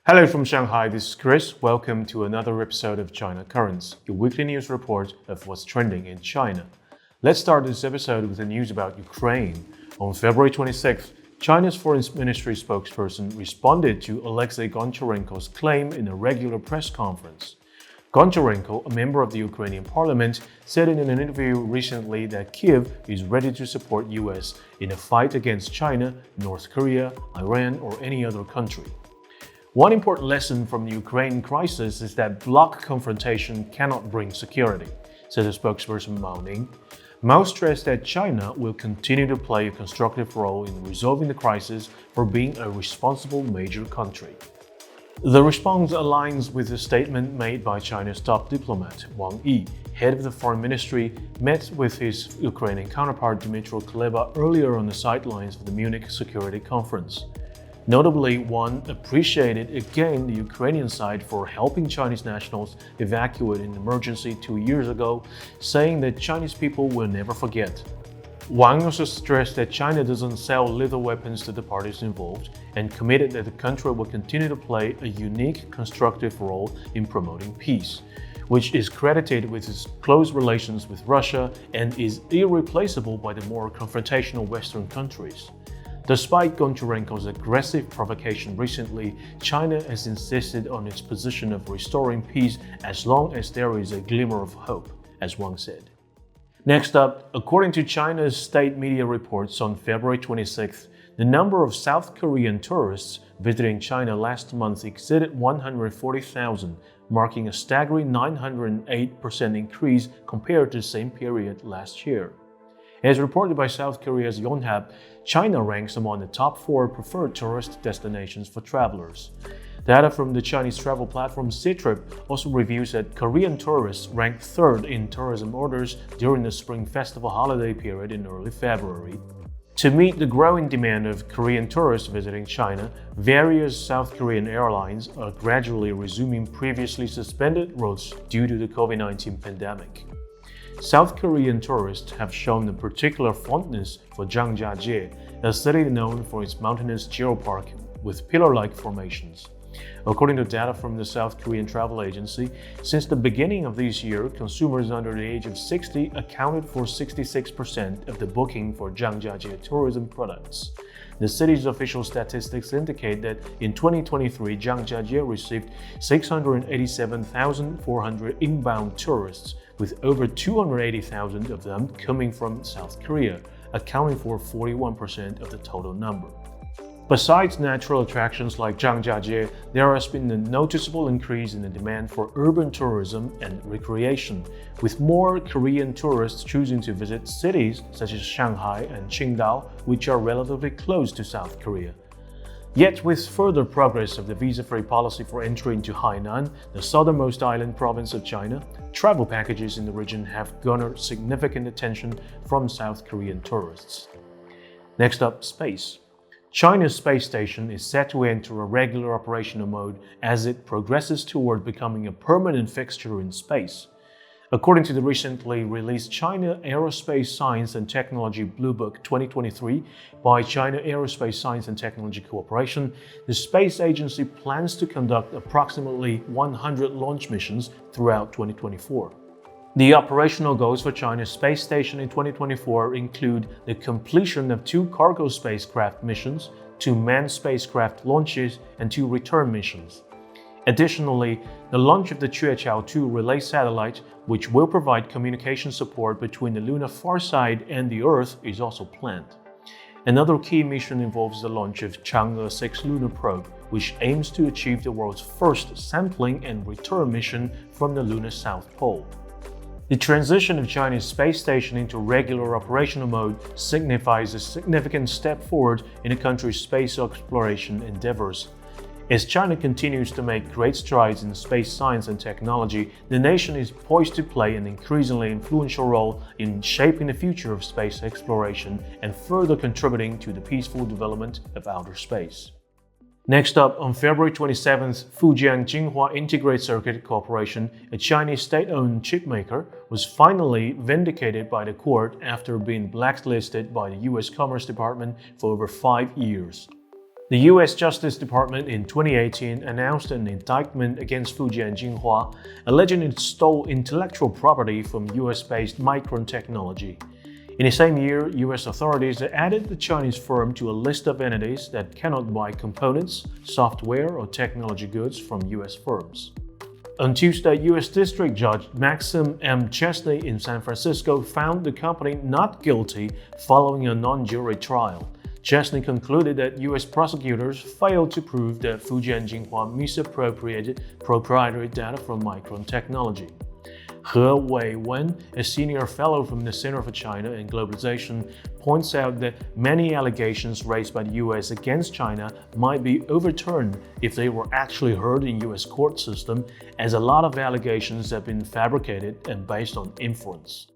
Hello from Shanghai, this is Chris. Welcome to another episode of China Currents, your weekly news report of what's trending in China. Let's start this episode with the news about Ukraine. On February 26th, China's Foreign Ministry spokesperson responded to Oleksiy Goncharenko's claim in a regular press conference. Goncharenko, a member of the Ukrainian parliament, said in an interview recently that Kyiv is ready to support US in a fight against China, North Korea, Iran, or any other country. One important lesson from the Ukraine crisis is that bloc confrontation cannot bring security, said the spokesperson Mao Ning. Mao stressed that China will continue to play a constructive role in resolving the crisis for being a responsible major country. The response aligns with the statement made by China's top diplomat, Wang Yi. Head of the foreign ministry, met with his Ukrainian counterpart Dmytro Kuleba earlier on the sidelines of the Munich Security Conference. Notably, Wang appreciated again the Ukrainian side for helping Chinese nationals evacuate in emergency 2 years ago, saying that Chinese people will never forget. Wang also stressed that China doesn't sell lethal weapons to the parties involved and committed that the country will continue to play a unique, constructive role in promoting peace, which is credited with its close relations with Russia and is irreplaceable by the more confrontational Western countries. Despite Goncharenko's aggressive provocation recently, China has insisted on its position of restoring peace as long as there is a glimmer of hope, as Wang said. Next up, according to China's state media reports on February 26th, the number of South Korean tourists visiting China last month exceeded 140,000, marking a staggering 908% increase compared to the same period last year. As reported by South Korea's Yonhap, China ranks among the top 4 preferred tourist destinations for travelers. Data from the Chinese travel platform Ctrip also reveals that Korean tourists ranked 3rd in tourism orders during the Spring Festival holiday period in early February. To meet the growing demand of Korean tourists visiting China, various South Korean airlines are gradually resuming previously suspended routes due to the COVID-19 pandemic. South Korean tourists have shown a particular fondness for Zhangjiajie, a city known for its mountainous geopark with pillar-like formations. According to data from the South Korean travel agency, since the beginning of this year, consumers under the age of 60 accounted for 66% of the booking for Zhangjiajie tourism products. The city's official statistics indicate that in 2023, Zhangjiajie received 687,400 inbound tourists, with over 280,000 of them coming from South Korea, accounting for 41% of the total number. Besides natural attractions like Zhangjiajie, there has been a noticeable increase in the demand for urban tourism and recreation, with more Korean tourists choosing to visit cities such as Shanghai and Qingdao, which are relatively close to South Korea. Yet, with further progress of the visa-free policy for entry into Hainan, the southernmost island province of China, travel packages in the region have garnered significant attention from South Korean tourists. Next up, space. China's space station is set to enter a regular operational mode as it progresses toward becoming a permanent fixture in space. According to the recently released China Aerospace Science and Technology Blue Book 2023 by China Aerospace Science and Technology Corporation, the space agency plans to conduct approximately 100 launch missions throughout 2024. The operational goals for China's space station in 2024 include the completion of 2 cargo spacecraft missions, 2 manned spacecraft launches, and 2 return missions. Additionally, the launch of the Queqiao-2 relay satellite, which will provide communication support between the lunar far side and the Earth, is also planned. Another key mission involves the launch of Chang'e 6 lunar probe, which aims to achieve the world's first sampling and return mission from the lunar South Pole. The transition of China's space station into regular operational mode signifies a significant step forward in the country's space exploration endeavors. As China continues to make great strides in space science and technology, the nation is poised to play an increasingly influential role in shaping the future of space exploration and further contributing to the peaceful development of outer space. Next up, on February 27th, Fujian Jinhua Integrated Circuit Corporation, a Chinese state-owned chipmaker, was finally vindicated by the court after being blacklisted by the U.S. Commerce Department for over 5 years. The US Justice Department in 2018 announced an indictment against Fujian Jinhua, alleging it stole intellectual property from US-based Micron Technology. In the same year, US authorities added the Chinese firm to a list of entities that cannot buy components, software, or technology goods from US firms. On Tuesday, US District Judge Maxim M. Chesney in San Francisco found the company not guilty following a non-jury trial. Chesney concluded that US prosecutors failed to prove that Fujian Jinhua misappropriated proprietary data from Micron Technology. He Wei-wen, a senior fellow from the Center for China and Globalization, points out that many allegations raised by the US against China might be overturned if they were actually heard in US court system, as a lot of allegations have been fabricated and based on inference.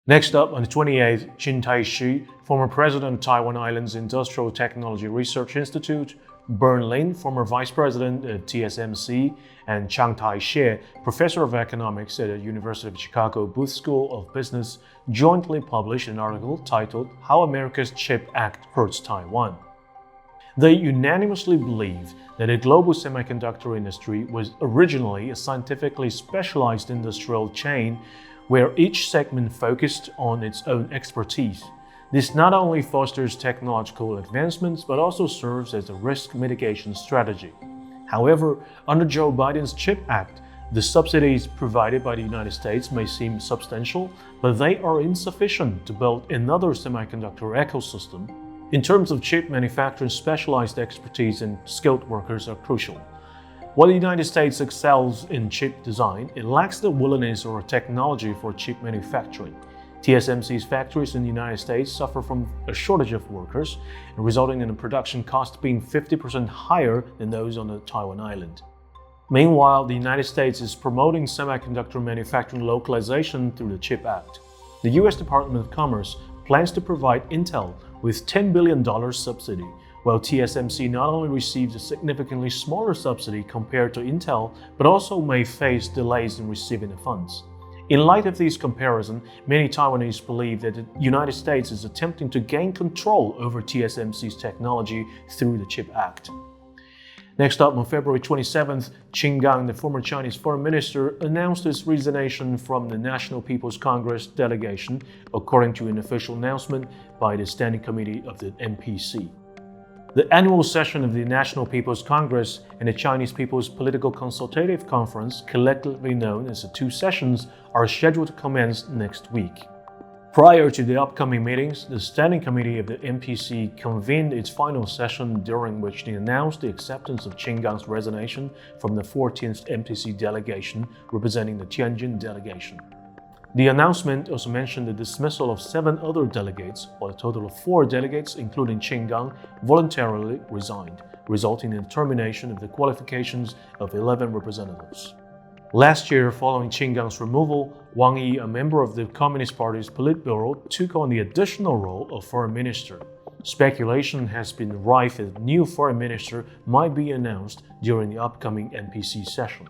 Next up, on the 28th, Qin Taishi, former president of Taiwan Islands Industrial Technology Research Institute, Bern Lin, former vice president at TSMC, and Chang Tai-shie, professor of economics at the University of Chicago Booth School of Business, jointly published an article titled "How America's Chip Act Hurts Taiwan." They unanimously believe that the global semiconductor industry was originally a scientifically specialized industrial chain where each segment focused on its own expertise. This not only fosters technological advancements, but also serves as a risk mitigation strategy. However, under Joe Biden's CHIP Act, the subsidies provided by the United States may seem substantial, but they are insufficient to build another semiconductor ecosystem. In terms of chip manufacturing, specialized expertise and skilled workers are crucial. While the United States excels in chip design, it lacks the willingness or technology for chip manufacturing. TSMC's factories in the United States suffer from a shortage of workers, resulting in the production cost being 50% higher than those on the Taiwan island. Meanwhile, the United States is promoting semiconductor manufacturing localization through the CHIP Act. The US Department of Commerce plans to provide Intel with $10 billion subsidy, while TSMC not only receives a significantly smaller subsidy compared to Intel, but also may face delays in receiving the funds. In light of these comparisons, many Taiwanese believe that the United States is attempting to gain control over TSMC's technology through the CHIP Act. Next up, on February 27th, Qin Gang, the former Chinese foreign minister, announced his resignation from the National People's Congress delegation, according to an official announcement by the Standing Committee of the NPC. The annual session of the National People's Congress and the Chinese People's Political Consultative Conference, collectively known as the Two Sessions, are scheduled to commence next week. Prior to the upcoming meetings, the Standing Committee of the NPC convened its final session, during which they announced the acceptance of Qin Gang's resignation from the 14th NPC delegation representing the Tianjin delegation. The announcement also mentioned the dismissal of 7 other delegates, while a total of 4 delegates, including Qin Gang, voluntarily resigned, resulting in the termination of the qualifications of 11 representatives. Last year, following Qin Gang's removal, Wang Yi, a member of the Communist Party's Politburo, took on the additional role of foreign minister. Speculation has been rife that a new foreign minister might be announced during the upcoming NPC session.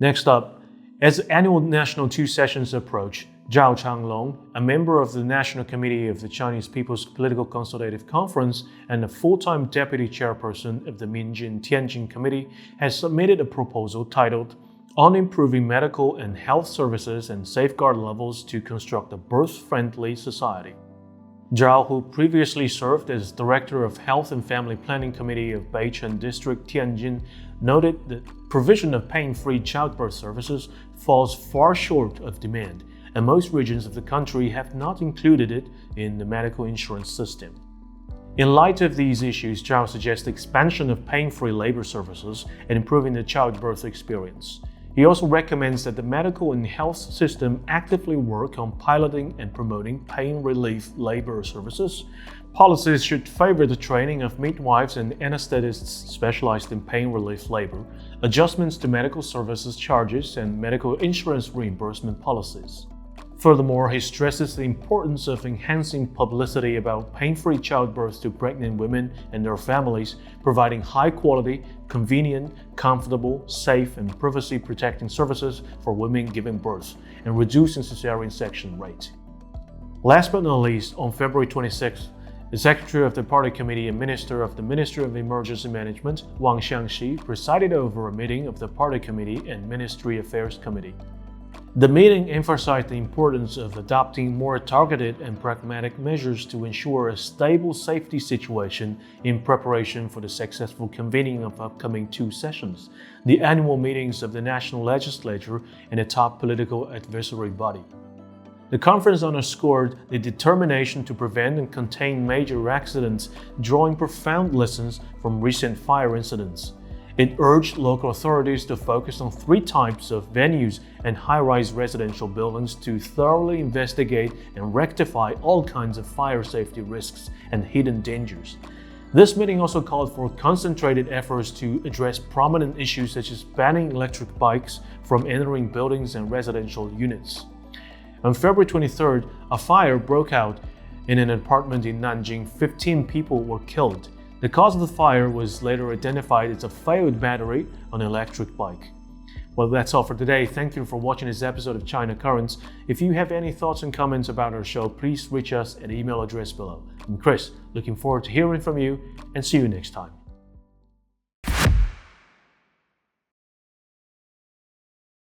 Next up, as the annual National Two Sessions approach, Zhao Changlong, a member of the National Committee of the Chinese People's Political Consultative Conference and a full-time deputy chairperson of the Minjin-Tianjin Committee, has submitted a proposal titled "On Improving Medical and Health Services and Safeguard Levels to Construct a Birth-Friendly Society." Zhao, who previously served as Director of Health and Family Planning Committee of Beicheng District, Tianjin, noted that provision of pain-free childbirth services falls far short of demand, and most regions of the country have not included it in the medical insurance system. In light of these issues, Zhao suggests expansion of pain-free labor services and improving the childbirth experience. He also recommends that the medical and health system actively work on piloting and promoting pain relief labor services. Policies should favor the training of midwives and anesthetists specialized in pain relief labor, adjustments to medical services charges, and medical insurance reimbursement policies. Furthermore, he stresses the importance of enhancing publicity about pain-free childbirth to pregnant women and their families, providing high-quality, convenient, comfortable, safe, and privacy-protecting services for women giving birth, and reducing cesarean section rate. Last but not least, on February 26th, The secretary of the party committee and minister of the Ministry of Emergency Management, Wang Xiangxi, presided over a meeting of the party committee and Ministry Affairs Committee. The meeting emphasized the importance of adopting more targeted and pragmatic measures to ensure a stable safety situation in preparation for the successful convening of upcoming 2 sessions, the annual meetings of the national legislature and the top political advisory body. The conference underscored the determination to prevent and contain major accidents, drawing profound lessons from recent fire incidents. It urged local authorities to focus on 3 types of venues and high-rise residential buildings to thoroughly investigate and rectify all kinds of fire safety risks and hidden dangers. This meeting also called for concentrated efforts to address prominent issues such as banning electric bikes from entering buildings and residential units. On February 23rd, a fire broke out in an apartment in Nanjing. 15 people were killed. The cause of the fire was later identified as a failed battery on an electric bike. Well, that's all for today. Thank you for watching this episode of China Currents. If you have any thoughts and comments about our show, please reach us at the email address below. I'm Chris, looking forward to hearing from you, and see you next time.